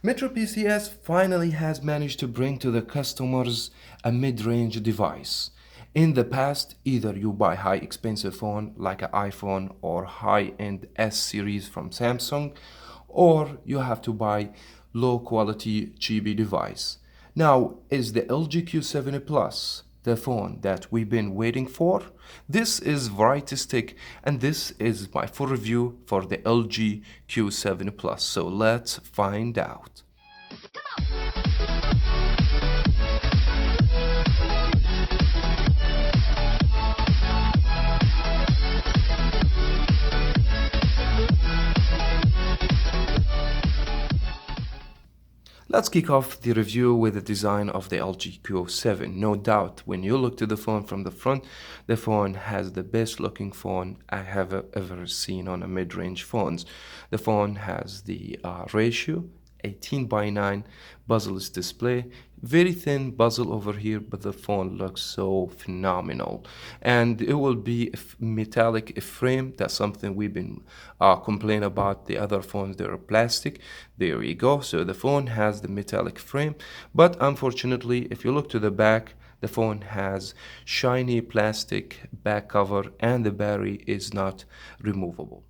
metroPCS finally has managed to bring to the customers a mid-range device. In the past, either you buy high expensive phone like an iPhone or high-end S series from Samsung, or you have to buy low quality cheapy device. Now, is the LG Q7 Plus the phone that we've been waiting for? This is Variety Stick, and this is my full review for the LG Q7 Plus. So let's find out. Let's kick off the review with the design of the LG Q7. No doubt, when you look to the phone from the front, the phone has the best looking phone I have ever seen on a mid-range phones. The phone has the ratio 18:9 bezel-less display, very thin bezel over here, but the phone looks so phenomenal. And it will be a metallic frame. That's something we've been complaining about. The other phones, they're plastic. There we go. So the phone has the metallic frame, but unfortunately, if you look to the back, the phone has shiny plastic back cover and the battery is not removable.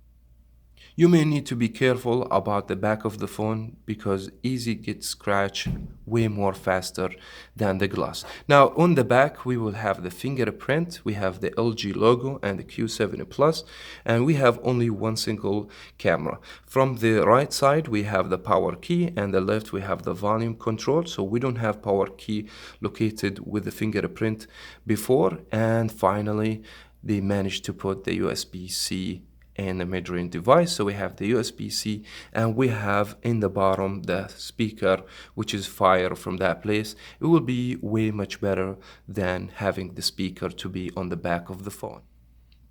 You may need to be careful about the back of the phone because easy gets scratched way more faster than the glass. Now on the back we will have the fingerprint, we have the LG logo and the Q7 Plus, and we have only one single camera. From the right side we have the power key and the left we have the volume control, so we don't have power key located with the fingerprint before. And finally they managed to put the USB-C and the mid-range device. So we have the USB-C and we have in the bottom the speaker, which is fire from that place. It will be way much better than having the speaker to be on the back of the phone.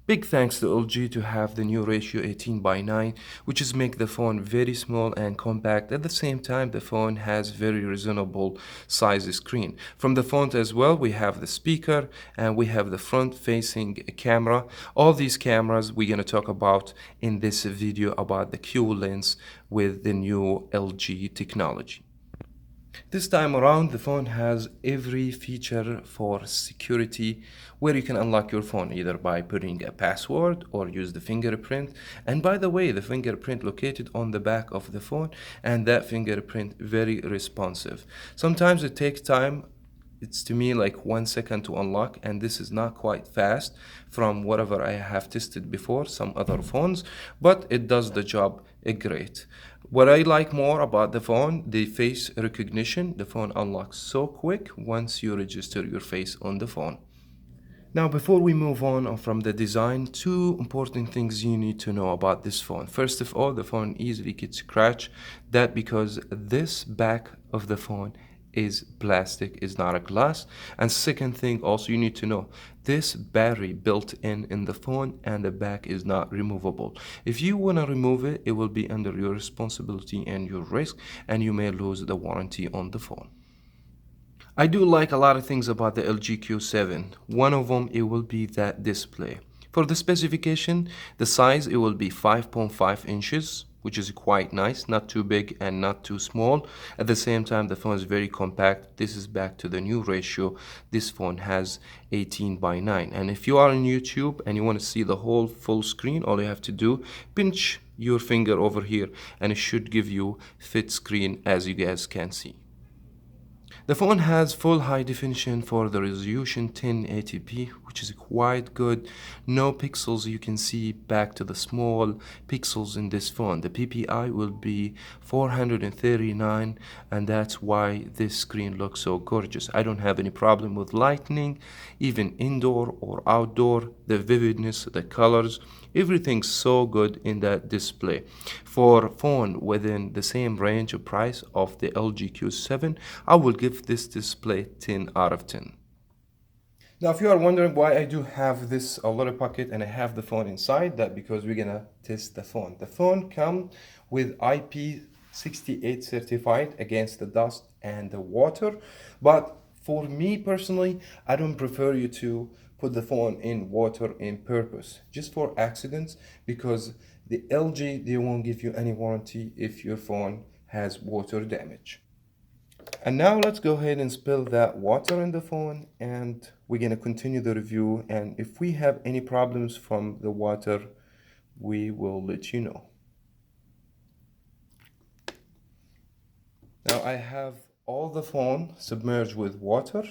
Big thanks to LG to have the new ratio 18:9, which is make the phone very small and compact. At the same time, the phone has very reasonable size screen. From the front as well, we have the speaker and we have the front-facing camera. All these cameras we're going to talk about in this video about the Q lens with the new LG technology. This time around, the phone has every feature for security where you can unlock your phone either by putting a password or use the fingerprint. And by the way, the fingerprint located on the back of the phone, and that fingerprint very responsive. Sometimes it takes time. It's to me like 1 second to unlock, and this is not quite fast from whatever I have tested before, some other phones, but it does the job great. What I like more about the phone, the face recognition. The phone unlocks so quick once you register your face on the phone. Now, before we move on from the design, two important things you need to know about this phone. First of all, the phone easily gets scratched. That because this back of the phone is plastic, is not a glass. And second thing also you need to know, this battery built in the phone and the back is not removable. If you want to remove it, it will be under your responsibility and your risk, and you may lose the warranty on the phone. I do like a lot of things about the LG Q7. One of them, it will be that display. For the specification, the size, it will be 5.5 inches, which is quite nice, not too big and not too small. At the same time, the phone is very compact. This is back to the new ratio. This phone has 18:9. And if you are on YouTube and you want to see the whole full screen, all you have to do, pinch your finger over here and it should give you fit screen, as you guys can see. The phone has full high definition for the resolution 1080p, which is quite good. No pixels you can see back to the small pixels in this phone. The PPI will be 439, and that's why this screen looks so gorgeous. I don't have any problem with lighting, even indoor or outdoor. The vividness, the colors, everything's so good in that display. For phone within the same range of price of the LG Q7, I will give this display 10 out of 10. Now, if you are wondering why I do have this a little pocket and I have the phone inside, that because we're gonna test the phone. The phone comes with IP68 certified against the dust and the water, but for me personally, I don't prefer you to put the phone in water in purpose, just for accidents, because the LG, they won't give you any warranty if your phone has water damage. And now let's go ahead and spill that water in the phone, and we're going to continue the review. And if we have any problems from the water, we will let you know. Now I have all the phone submerged with water.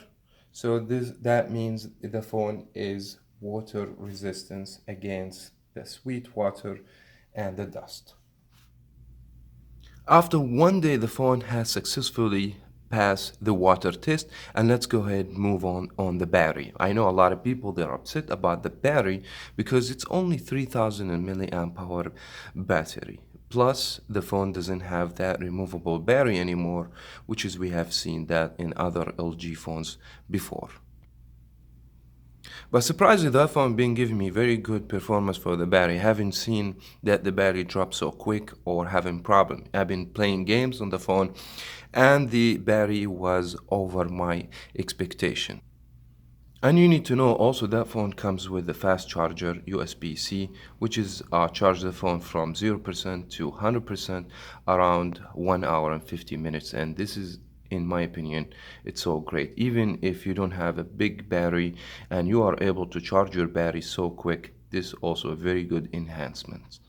So that means the phone is water resistant against the sweet water and the dust. After one day, the phone has successfully passed the water test, and let's go ahead and move on the battery. I know a lot of people, they're upset about the battery because it's only 3000 milliamp hour battery. Plus, the phone doesn't have that removable battery anymore, which is we have seen that in other LG phones before. But surprisingly, that phone been giving me very good performance for the battery. I haven't seen that the battery drops so quick or having problem. I've been playing games on the phone and the battery was over my expectation. And you need to know also that phone comes with the fast charger USB-C, which is charge the phone from 0% to 100% around 1 hour and 50 minutes. And this is, in my opinion, it's so great. Even if you don't have a big battery and you are able to charge your battery so quick, this is also a very good enhancement.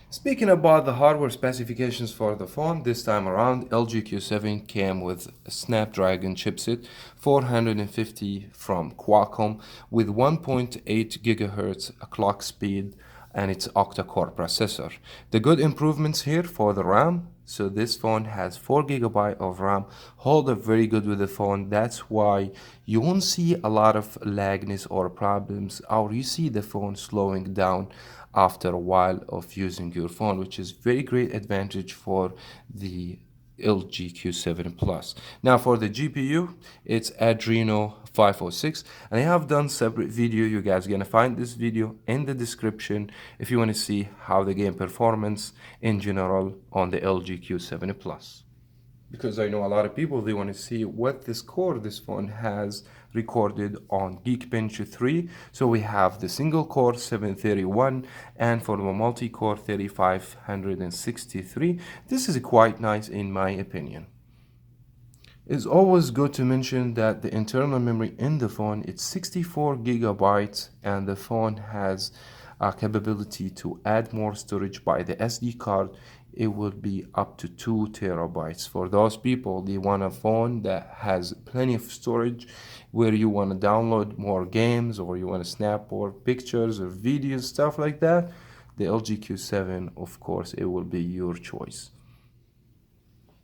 Speaking about the hardware specifications for the phone, this time around, LG Q7 came with a Snapdragon chipset 450 from Qualcomm with 1.8 GHz clock speed and its octa-core processor. The good improvements here for the RAM. So this phone has 4 GB of RAM, hold up very good with the phone. That's why you won't see a lot of lagness or problems, or you see the phone slowing down after a while of using your phone, which is very great advantage for the LG Q7 Plus. Now for the GPU, it's Adreno 506, and I have done separate video. You guys are gonna find this video in the description if you want to see how the game performance in general on the LG Q7 Plus. Because I know a lot of people, they want to see what the score this phone has recorded on Geekbench 3. So we have the single core 731 and for the multi-core 3563. This is quite nice in my opinion. It's always good to mention that the internal memory in the phone, it's 64 gigabytes, and the phone has a capability to add more storage by the SD card. It would be up to 2 terabytes. For those people, they want a phone that has plenty of storage where you want to download more games or you want to snap more pictures or videos, stuff like that. The LG Q7, of course, it will be your choice.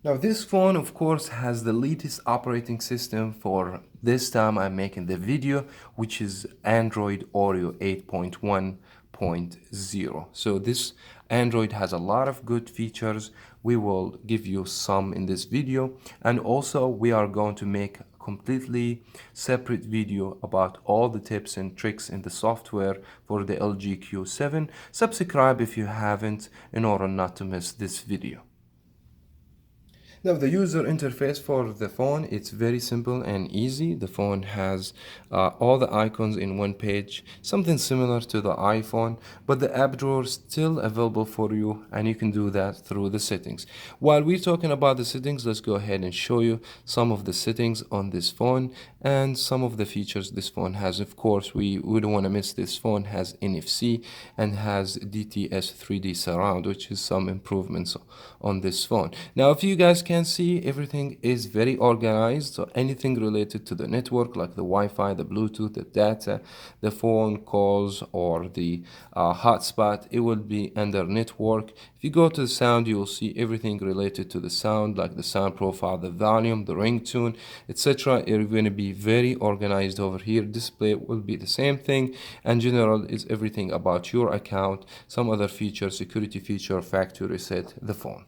Now this phone of course has the latest operating system for this time I'm making the video, which is Android Oreo 8.1.0. So this Android has a lot of good features. We will give you some in this video, and also we are going to make a completely separate video about all the tips and tricks in the software for the LG Q7. Subscribe if you haven't in order not to miss this video. Now the user interface for the phone, it's very simple and easy. The phone has all the icons in one page, something similar to the iPhone, but the app drawer is still available for you, and you can do that through the settings. While we're talking about the settings, let's go ahead and show you some of the settings on this phone and some of the features this phone has. Of course, we don't want to miss this phone has NFC and has DTS 3D surround, which is some improvements on this phone. Now if you guys can see, everything is very organized. So anything related to the network like the Wi-Fi, the Bluetooth, the data, the phone calls, or the hotspot, it will be under network. If you go to the sound, you will see everything related to the sound, like the sound profile, the volume, the ringtone, etc. It's going to be very organized over here. Display will be the same thing, and general is everything about your account, some other feature, security feature, factory reset the phone.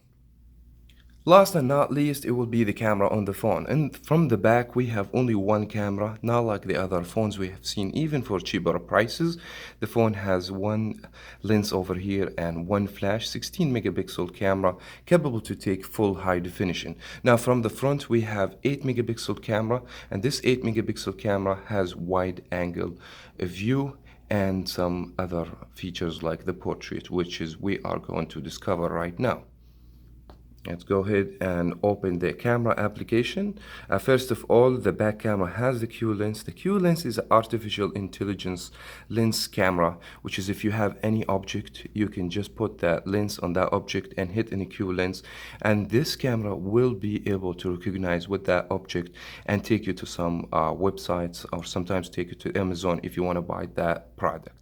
Last and not least, it will be the camera on the phone. And from the back, we have only one camera, not like the other phones we have seen, even for cheaper prices. The phone has one lens over here and one flash, 16 megapixel camera, capable to take full high definition. Now from the front, we have 8 megapixel camera, and this 8 megapixel camera has wide angle view and some other features like the portrait, which is we are going to discover right now. Let's go ahead and open the camera application. First of all, the back camera has the Q lens. The Q lens is an artificial intelligence lens camera, which is if you have any object, you can just put that lens on that object and hit any Q lens. And this camera will be able to recognize with that object and take you to some websites, or sometimes take you to Amazon if you want to buy that product.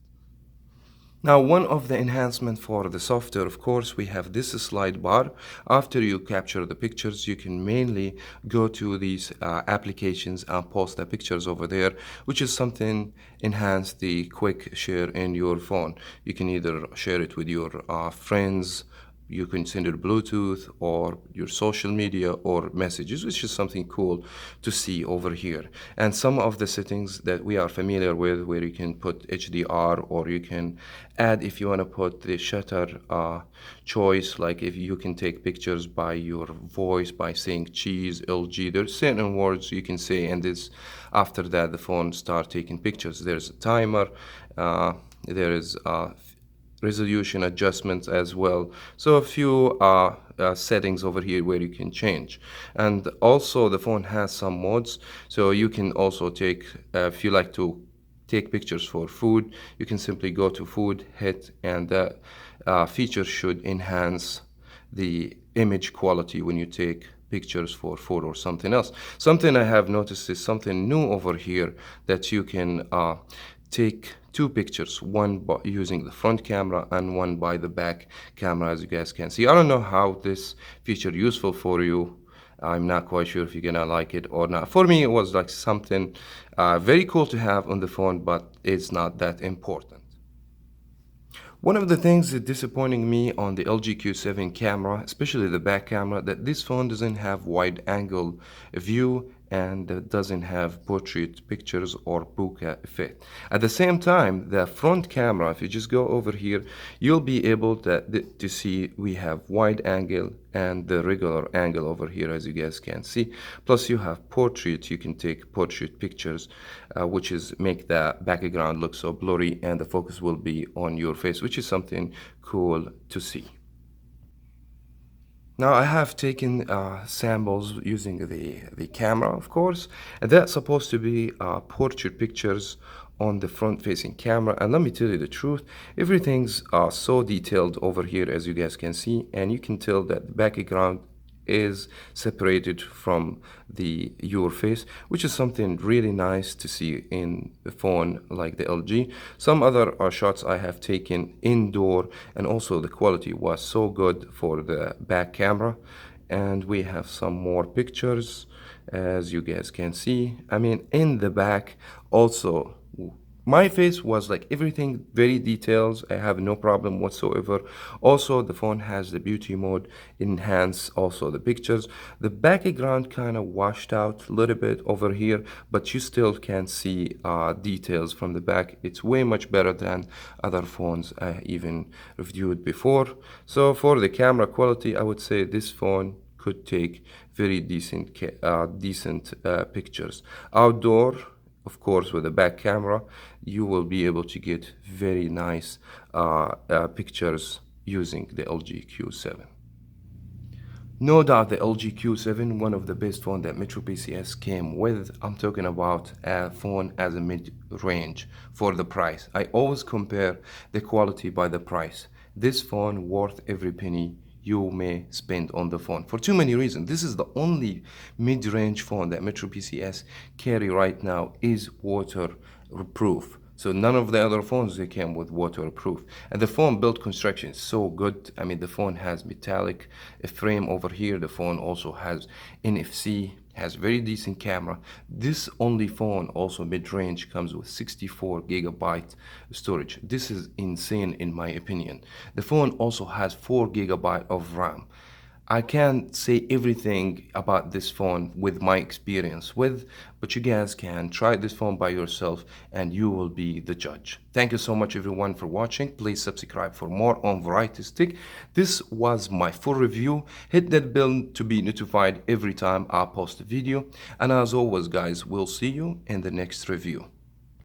Now, one of the enhancements for the software, of course, we have this slide bar. After you capture the pictures, you can mainly go to these applications and post the pictures over there, which is something enhance the quick share in your phone. You can either share it with your friends, you can send it Bluetooth or your social media or messages, which is something cool to see over here. And some of the settings that we are familiar with, where you can put HDR, or you can add, if you want to put the shutter choice, like if you can take pictures by your voice by saying cheese, LG. There's certain words you can say, and this after that the phone start taking pictures. There's a timer, there is resolution adjustments as well. So a few settings over here where you can change. And also the phone has some modes, so you can also take, if you like to take pictures for food, you can simply go to food, hit, and that feature should enhance the image quality when you take pictures for food or something else. Something I have noticed is something new over here, that you can take two pictures, one by using the front camera and one by the back camera, as you guys can see. I don't know how this feature useful for you. I'm not quite sure if you're gonna like it or not. For me, it was like something very cool to have on the phone, but it's not that important. One of the things that disappointing me on the LG Q7 camera, especially the back camera, that this phone doesn't have wide angle view and doesn't have portrait pictures or bokeh effect. At the same time, the front camera, if you just go over here, you'll be able to see we have wide angle and the regular angle over here, as you guys can see. Plus you have portrait, you can take portrait pictures, which is make the background look so blurry and the focus will be on your face, which is something cool to see. Now I have taken samples using the camera, of course, and that's supposed to be portrait pictures on the front-facing camera. And let me tell you the truth, everything's so detailed over here, as you guys can see, and you can tell that the background is separated from your face, which is something really nice to see in a phone like the LG. Some other shots I have taken indoor, and also the quality was so good for the back camera. And we have some more pictures, as you guys can see. I mean, in the back also, my face was like everything very detailed. I have no problem whatsoever. Also, the phone has the beauty mode, enhance also the pictures. The background kind of washed out a little bit over here, but you still can see details from the back. It's way much better than other phones I even reviewed before. So for the camera quality, I would say this phone could take very decent pictures. Outdoor, of course, with the back camera, you will be able to get very nice pictures using the LG Q7. No doubt the LG Q7, one of the best phones that metroPCS came with. I'm talking about a phone as a mid-range for the price. I always compare the quality by the price. This phone worth every penny you may spend on the phone for too many reasons. This is the only mid-range phone that metroPCS carry right now is waterproof. So none of the other phones they came with waterproof. And the phone build construction is so good. I mean, the phone has metallic frame over here. The phone also has NFC, has very decent camera. This only phone, also mid-range, comes with 64 gigabyte storage. This is insane in my opinion. The phone also has 4 gigabyte of RAM. I can't say everything about this phone with my experience with, but you guys can try this phone by yourself and you will be the judge. Thank you so much everyone for watching. Please subscribe for more on Variety Stick. This was my full review. Hit that bell to be notified every time I post a video. And as always guys, we'll see you in the next review.